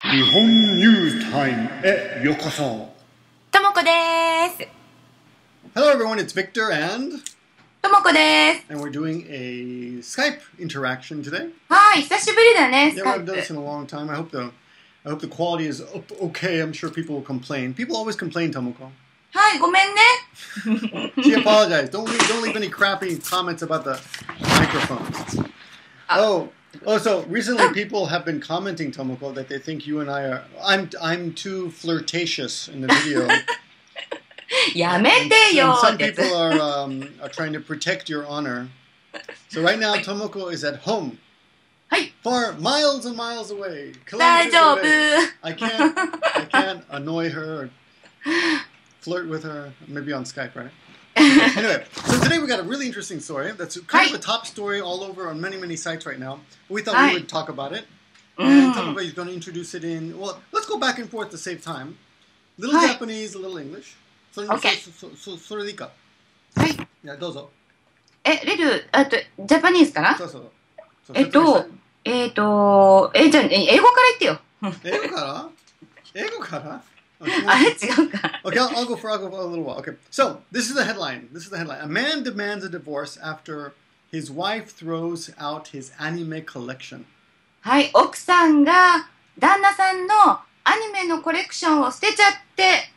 日本ニュースタイムへようこそ。ともこです。 Hello everyone, it's Victor and ともこです。 we're doing a Skype interaction today. はい、久しぶりだね、ス Yeah, カ we イ haven't プ。 done this in a long time. I hope the quality is okay. I'm sure people will complain. People always complain, Tomoko. はい、ごめんね。 She apologized. Don't leave any crappy comments about the microphones. So recently people have been commenting, Tomoko, that they think you and I are. I'm too flirtatious in the video. やめてよ And some ってやつ。 people are trying to protect your honor. So right now, Tomoko is at home. はい。 Far miles and miles away. 大 Kilometers 丈夫。 away. I can't annoy her or flirt with her. Maybe on Skype, right? Anyway, so today we got a really interesting story. That's kind of a top story all over on many sites right now. We thought we would talk about it. And Tomoko is going to introduce it in. Well, let's go back and forth to save time. Little Japanese, a little English. Okay. それでいいか。はい。いや、どうぞ。レル、ジャパニーズかな。そうそう。じゃあ、英語から言ってよ。英語から あれ違うか。Okay, I'll go for a little while. Okay, so this is the headline. A man demands a divorce after his wife throws out his anime collection. はい、奥さんが旦那さんのアニメのコレクションを捨てちゃって、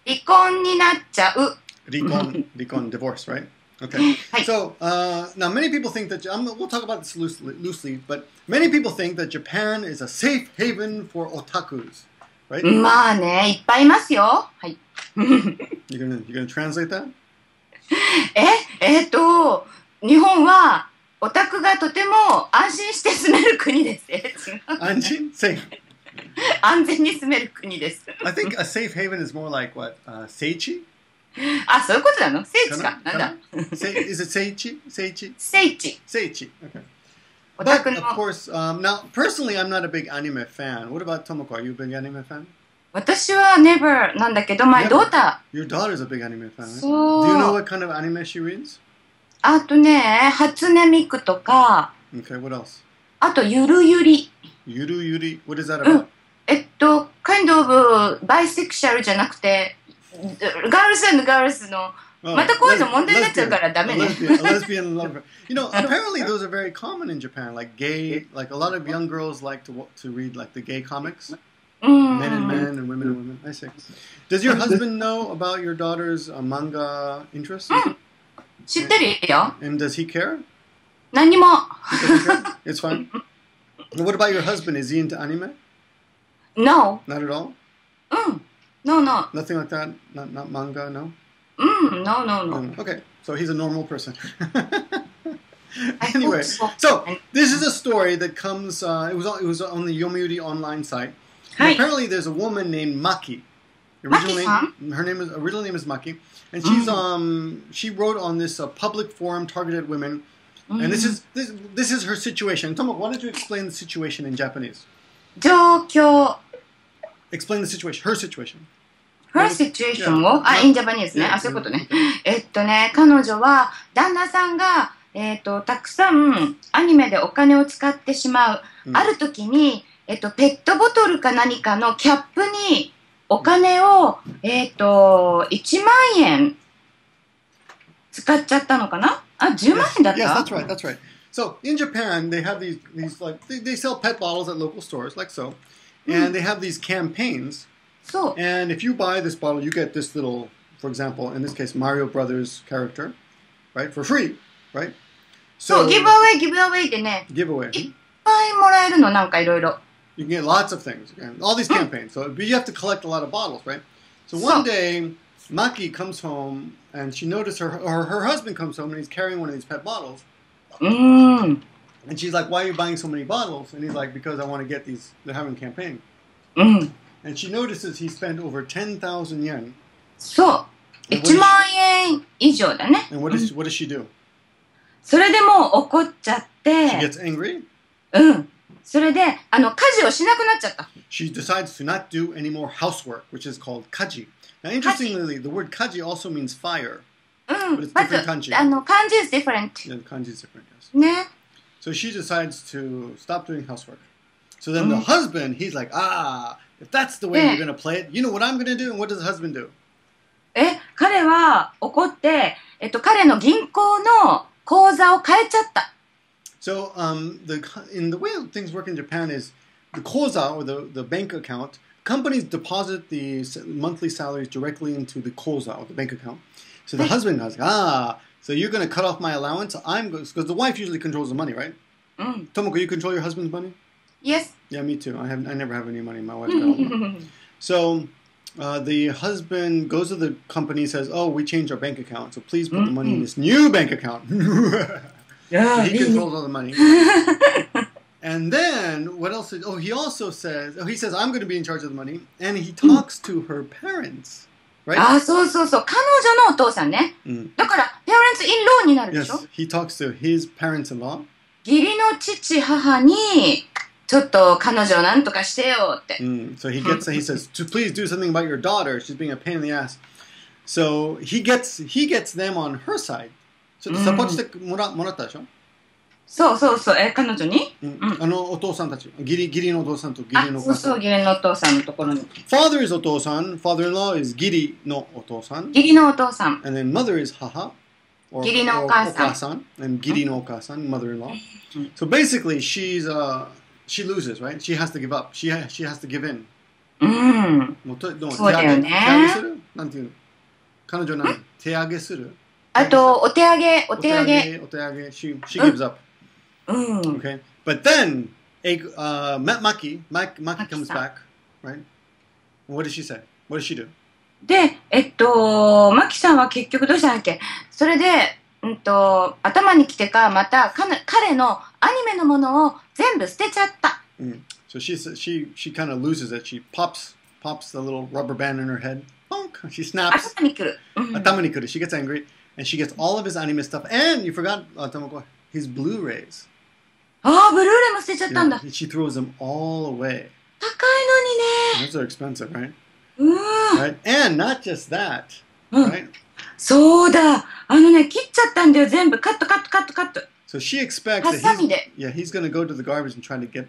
離婚になっちゃう。Rikon, divorce, right? Okay. はい。 So now many people think that we'll talk about this loosely, but many people think that Japan is a safe haven for otakus, right? まあね、いっぱいいますよ。はい。You're gonna translate that? 日本はオタクがとても安心して住める国です。違う。安心? Safe. 安全に住める国です。I think a safe haven is more like what? Seichi? あ、そういうことなの？聖地か。なんだ。 Is it Seichi? 聖地。Seichi. Okay. オタ But ク of の。 course, now personally, I'm not a big anime fan. What about Tomoko? Are you a big anime fan? 私は never なんだけど、my daughter。 Your daughter's a big anime fan, right? そう。 Do you know what kind of anime she reads? あとね、初音ミクとか、 Okay, what else? あとゆるゆり。ゆるゆり. What is that about? kind of bisexual じゃなくて、ガールズ&ガールズの、またこういうの問題になっちゃうからダメね。Lesbian lover. You know, apparently those are very common in Japan. Like gay, like a lot of young girls like to read like the gay comics. Men and men and women and women. I see. Does your husband know about your daughter's manga interests? 知ってるよ。 And does he care? 何も。 He doesn't care? It's fine. And what about your husband? Is he into anime? No. Not at all? No. Nothing like that? Not manga, no? No. Okay, so he's a normal person. I Anyway, hope so this is a story that comes, it was on the Yomiuri online site. And apparently there's a woman named Maki. Her original name is Maki. And she wrote on this public forum targeted women. And this is her situation. Tomo, why don't you explain the situation in Japanese? 状況。 Explain the situation, her situation. Her situation を、in Japanese ね。そういうことね。彼女は、旦那さんが、たくさんアニメでお金を使ってしまう。ある時に、ペットボトルか何かのキャップにお金を、1万円使っちゃったのかな10万円だった Yes, that's right. So in Japan, they have these like they sell pet bottles at local stores, like so, and they have these campaigns. So, and if you buy this bottle, you get this little, for example, in this case, Mario Brothers character, right, for free, right? So give away でね、 giveaway. いっぱいもらえるのなんかいろいろ。You can get lots of things, all these campaigns. So but you have to collect a lot of bottles, right? So one day, Maki comes home and she noticed her husband comes home and he's carrying one of these pet bottles. And she's like, why are you buying so many bottles? And he's like, because I want to get these. They're having a campaign. And she notices he spent over 10,000 yen. そう。1万円以上だね。 And what does she do? それでもう怒っちゃって。 She gets angry? それで、家事をしなくなっちゃった。 She decides to not do any more housework, which is called kaji. Now, interestingly, the word kaji also means fire. But it's different kanji. 漢字 is different. Yeah, the kanji is different, yes. ね。 So she decides to stop doing housework. So then the husband, he's like, if that's the way you're going to play it, you know what I'm going to do? And what does the husband do? 彼は怒って、彼の銀行の口座を変えちゃった。So in the way things work in Japan is the koza, or the bank account, companies deposit the monthly salaries directly into the koza, or the bank account. So the husband goes, so you're going to cut off my allowance? Because the wife usually controls the money, right? Tomoko, you control your husband's money? Yes. Yeah, me too. I never have any money. My wife got all the money. So the husband goes to the company and says, we changed our bank account, so please put the money in this new bank account. So he controls all the money. And then, what else? He also says, he says, I'm going to be in charge of the money. And he talks to her parents. Right? そう。彼女のお父さんね。だから、parents in law になるでしょ? Yes, he talks to his parents-in-law. 義理の父、母に、ちょっと彼女をなんとかしてよって。So he says, please do something about your daughter. She's being a pain in the ass. So he gets them on her side. ちょっとサポートしてもらったでしょ? そう。彼女に? お父さんたち。義理のお父さんと義理のお母さん。そう、義理のお父さんのところに。Father is お父さん。Father-in-law is 義理のお父さん。義理のお父さん。And then mother is 母。義理のお母さん。お母さん。And 義理のお母さん。Mother-in-law. So basically, she loses, right? She has to give up. She has to give in. そうだよね。手上げする? なんていうの? 彼女何? 手上げする? あと、お手上げ。She gives up. Okay. But then, Maki comes back, right? What does she say? What does she do? で、マキさんは結局どうしたんだっけ? それで、頭に来てか、また、彼のアニメのものを全部捨てちゃった。So she kind of loses it. She pops the little rubber band in her head. Bonk! She snaps. 頭に来る。頭に来る. She gets angry. And she gets all of his anime stuff. And you forgot, Tomoko, his Blu-rays. ブルーレイも捨てちゃったんだ。She throws them all away. 高いのにね。Those are expensive, right? Right? And not just that, right? そうだ。切っちゃったんだよ。全部カット。So she expects that he's going to go to the garbage and try to get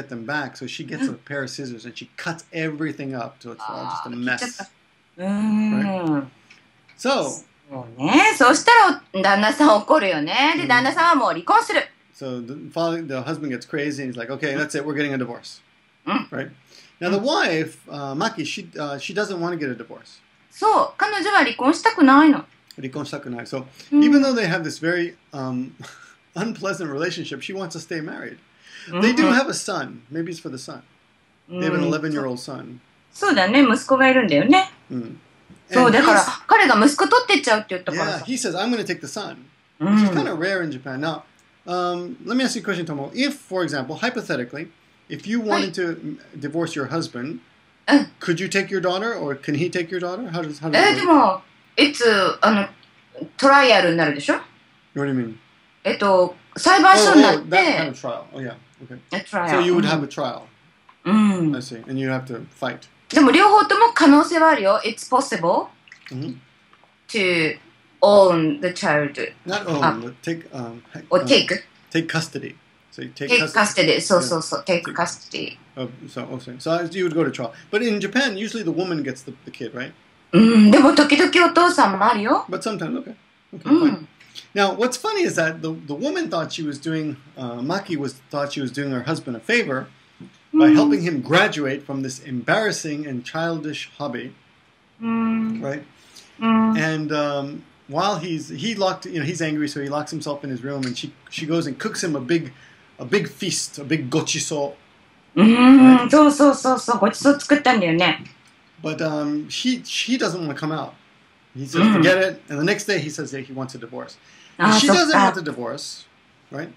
them back. So she gets a pair of scissors and she cuts everything up. So it's all just a mess. Right? So, そうね。そうしたら旦那さん怒るよね。で、旦那さんはもう離婚する。So the husband gets crazy and he's like, okay, that's it. We're getting a divorce. Right? Now the wife, Maki, she doesn't want to get a divorce. そう。彼女は離婚したくないの。離婚したくない. So even though they have this very unpleasant relationship, she wants to stay married. They do have a son. Maybe it's for the son. They have an 11-year-old son. そうだね。息子がいるんだよね。そう、だから彼が息子取ってっちゃうって言ったからさ。Yeah, he says, I'm going to take the son. Which is kind of rare in Japan. Now, let me ask you a question, Tomo. If, for example, hypothetically, if you wanted to divorce your husband, could you take your daughter, or can he take your daughter? How does it work? でも、トライアルになるでしょ? What do you mean? 裁判所になって。that kind of trial. Oh, yeah. Okay. A trial. So you would have a trial. I see. And you have to fight. でも両方とも可能性はあるよ。It's possible to own the child. Not own, but take. Or take. Take custody. So you take custody. そう。Take custody. So you would go to trial. But in Japan, usually the woman gets the kid, right? でも時々お父さんもあるよ。But sometimes, okay, fine. Now, what's funny is that the woman thought she was doing, Maki thought she was doing her husband a favor by helping him graduate from this embarrassing and childish hobby, right? And while he's angry, so he locks himself in his room, and she goes and cooks him a big feast, a big gochiso. そう、ごちそう作ったんだよね。But he doesn't want to come out. He says, forget it. And the next day he says that he wants a divorce. And she doesn't want the divorce, right?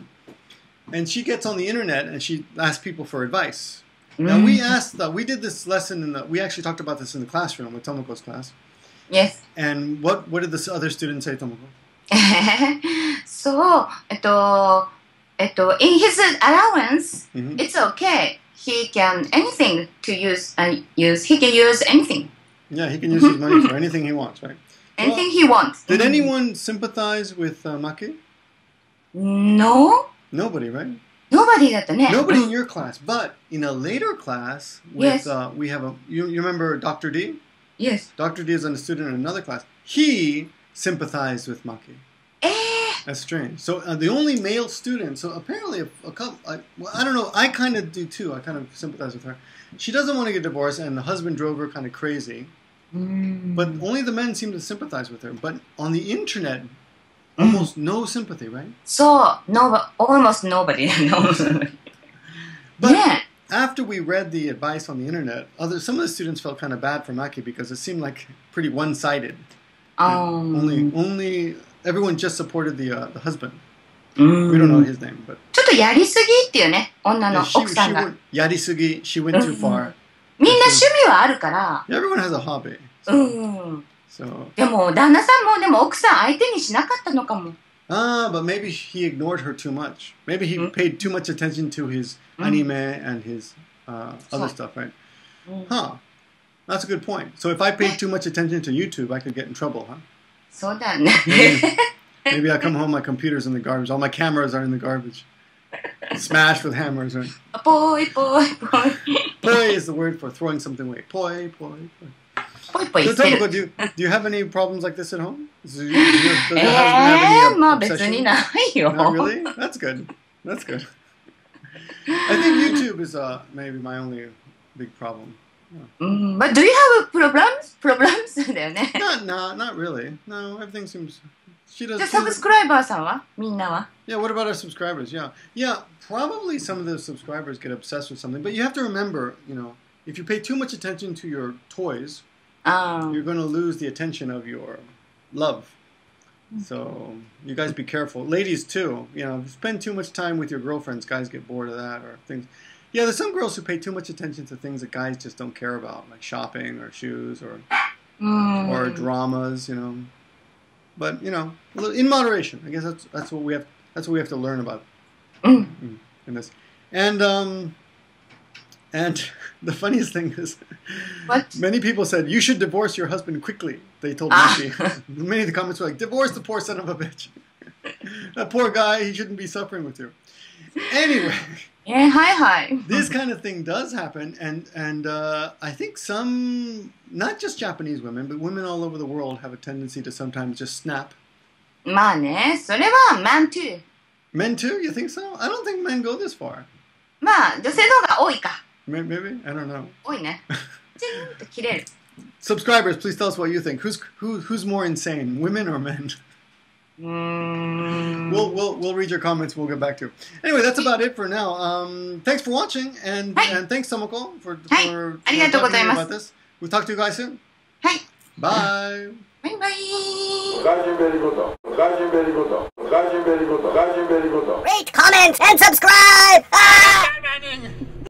And she gets on the internet and she asks people for advice. Now we did this lesson we actually talked about this in the classroom with Tomoko's class. Yes. And what did the other students say, Tomoko? So, in his allowance, it's okay. He can anything to use. He can use anything. Yeah, he can use his money for anything he wants, right? Anything he wants. Did anyone sympathize with Maki? No. Nobody, right? Nobody だったね。Nobody in your class, but in a later class, with, we have you remember Dr. D? Yes. Dr. D is a student in another class. He sympathized with Maki. That's strange. So the only male student, so apparently a couple, well, I don't know, I kind of do too. I kind of sympathize with her. She doesn't want to get divorced, and the husband drove her kind of crazy. But only the men seem to sympathize with her. But on the internet, almost no sympathy, right? So, almost nobody. But after we read the advice on the internet, some of the students felt kind of bad for Maki because it seemed like pretty one-sided. Only everyone just supported the husband. We don't know his name, but ちょっとやりすぎっていうね、女の奥さんが。やりすぎ, she went too far. みんな趣味はあるから。Everyone has a hobby. So. でも旦那さんもでも奥さん相手にしなかったのかも。But maybe he ignored her too much. Maybe he paid too much attention to his anime and his other stuff, right? Huh. That's a good point. So if I paid too much attention to YouTube, I could get in trouble, huh? そうだね。Maybe I come home, my computer's in the garbage. All my cameras are in the garbage. Smashed with hammers, right? Poi, poi, poi. Poi is the word for throwing something away. Poi, poi, poi. Poi, poi. So, Tomoko, do you have any problems like this at home? Does your husband have any まあ別にないよ。Not really? That's good. That's good. I think YouTube is maybe my only big problem. But do you have problems? Problems だよね。Not really. No, everything seems... She does. じゃあサブスクライバーさんはみんなは Yeah, what about our subscribers? Yeah, probably some of the subscribers get obsessed with something. But you have to remember, if you pay too much attention to your toys, you're going to lose the attention of your love. So you guys be careful. Ladies too, if you spend too much time with your girlfriends, guys get bored of that or things. Yeah, there's some girls who pay too much attention to things that guys just don't care about, like shopping or shoes or dramas, But in moderation, I guess that's what we have. That's what we have to learn about in this. And the funniest thing is, many people said you should divorce your husband quickly. They told Maki. Many of the comments were like, "Divorce the poor son of a bitch. That poor guy. He shouldn't be suffering with you." Anyway. Hi. This kind of thing does happen, and I think some, not just Japanese women, but women all over the world have a tendency to sometimes just snap. まあね、それは man too. Men too? You think so? I don't think men go this far. まあ女性の方が多いか。Maybe? I don't know. 多いね。チンと切れる。Subscribers, please tell us what you think. Who's more insane, women or men? We'll read your comments. We'll get back to it. Anyway, that's about it for now. Thanks for watching, and thanks Tomoko for talking about this. We'll talk to you guys soon. Bye. Bye bye. Rate, comment, and subscribe!